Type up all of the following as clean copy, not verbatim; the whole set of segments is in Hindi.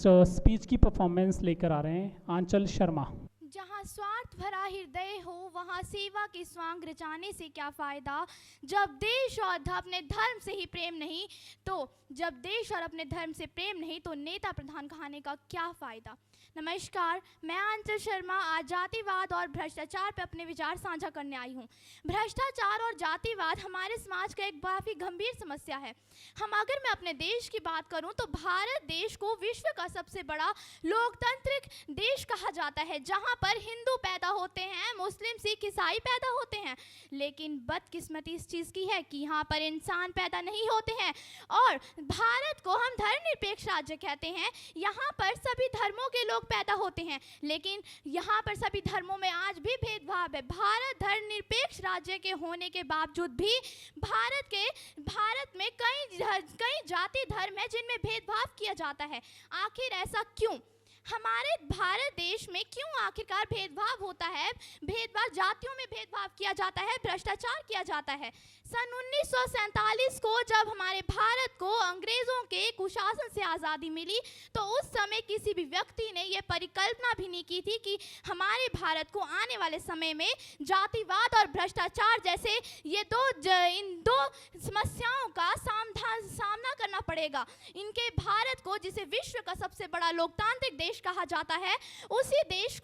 स्पीच की परफॉर्मेंस लेकर आ रहे हैं आंचल शर्मा। जहाँ स्वार्थ भरा हृदय हो वहाँ सेवा की स्वांग रचाने से क्या फ़ायदा। जब देश और अपने धर्म से ही प्रेम नहीं तो जब देश और अपने धर्म से प्रेम नहीं तो नेता प्रधान कहने का क्या फ़ायदा। नमस्कार, मैं आंचल शर्मा आज जातिवाद और भ्रष्टाचार पर अपने विचार साझा करने आई हूँ। भ्रष्टाचार और जातिवाद हमारे समाज का एक काफ़ी गंभीर समस्या है। अगर मैं अपने देश की बात करूँ तो भारत देश को विश्व का सबसे बड़ा लोकतांत्रिक देश कहा जाता है, जहाँ पर हिंदू पैदा होते हैं, मुस्लिम, सिख, ईसाई पैदा होते हैं। लेकिन बदकिस्मती इस चीज़ की है कि यहाँ पर इंसान पैदा नहीं होते हैं। और भारत को हम धर्मनिरपेक्ष राज्य कहते हैं। यहाँ पर सभी धर्मों के लोग पैदा होते हैं, लेकिन यहाँ पर सभी धर्मों में आज भी भेदभाव है। भारत धर्मनिरपेक्ष राज्य के होने के बावजूद भी भारत में कई जाति धर्म है जिनमें भेदभाव किया जाता है। आखिर ऐसा क्यों? हमारे भारत देश में क्यों आखिरकार भेदभाव होता है? भेदभाव, जातियों में भेदभाव किया जाता है, भ्रष्टाचार किया जाता है। सन 1947 को जब हमारे भारत को अंग्रेज़ों के कुशासन से आज़ादी मिली तो उस समय किसी भी व्यक्ति ने यह परिकल्पना भी नहीं की थी कि हमारे भारत को आने वाले समय में जातिवाद और भ्रष्टाचार जैसे इन दो समस्याओं का सामना करना पड़ेगा। इनके भारत को, जिसे विश्व का सबसे बड़ा लोकतांत्रिक देश कहा जाता है, उस देश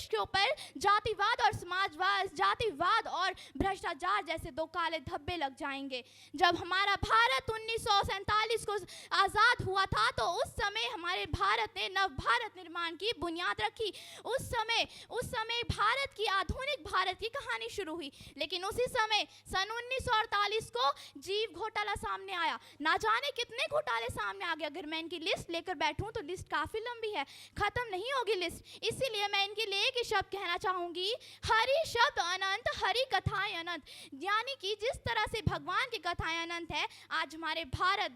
के ऊपर जातिवाद और समाजवाद, जातिवाद और भ्रष्टाचार जैसे दो काले धब्बे लग जाएंगे। जब हमारा भारत 1947 को आज़ाद हुआ था तो उस समय हमारे भारत ने नव भारत निर्माण की बुनियाद रखी। उस समय भारत की, आधुनिक भारत की कहानी शुरू हुई। लेकिन उसी समय सन 1948 को जीव घोटाला सामने आया। ना जाने कितने घोटाले सामने आ गए। अगर मैं इनकी लिस्ट लेकर बैठूं तो लिस्ट काफ़ी लंबी है, खत्म नहीं होगी लिस्ट। इसीलिए मैं इनके लिए एक ही शब्द कहना चाहूँगी, हरि शब्द अनंत, हरि कथाएं अनंत। यानी कि जिस तरह से भगवान की कथाएं अनंत है, आज हमारे भारत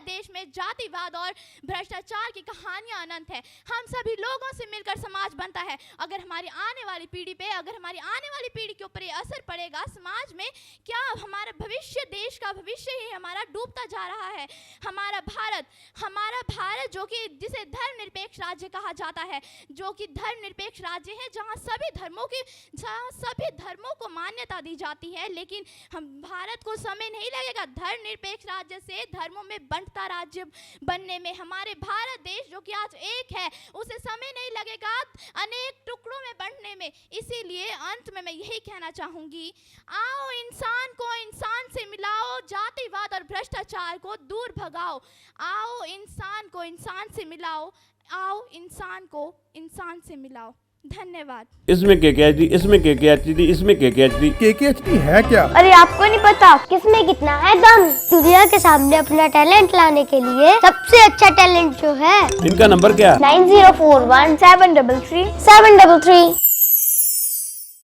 देश में जातिवाद और भ्रष्टाचार की कहानियां अनंत है। हम सभी लोगों से मिलकर समाज बनता है। अगर हमारी आने वाली पीढ़ी के ऊपर ये असर पड़ेगा समाज में, क्या हमारा भविष्य, देश का भविष्य ही हमारा डूबता जा रहा है। हमारा भारत जो कि जिसे धर्मनिरपेक्ष राज्य कहा जाता है, जो कि धर्मनिरपेक्ष राज्य है जहाँ सभी धर्मों को मान्यता दी जाती है। लेकिन हम भारत को समय नहीं लगेगा धर्मनिरपेक्ष राज्य से धर्मों में बंटता राज्य बनने में। हमारे भारत देश जो कि आज एक है, उसे समय नहीं लगेगा अनेक टुकड़ों में बंटने में। इसीलिए अंत में मैं यही कहना चाहूँगी, आओ इंसान को इंसान से मिलाओ, जातिवाद और भ्रष्टाचार को दूर भगाओ। आओ इंसान को इंसान से मिलाओ, आओ इंसान को इंसान से मिलाओ। धन्यवाद। इसमें KKHD, इसमें KKHD, इसमें KKHD। KKHD है क्या? अरे आपको नहीं पता किसमें कितना है दम। दुनिया के सामने अपना टैलेंट लाने के लिए सबसे अच्छा टैलेंट जो है, इनका नंबर क्या? 9041 733 733।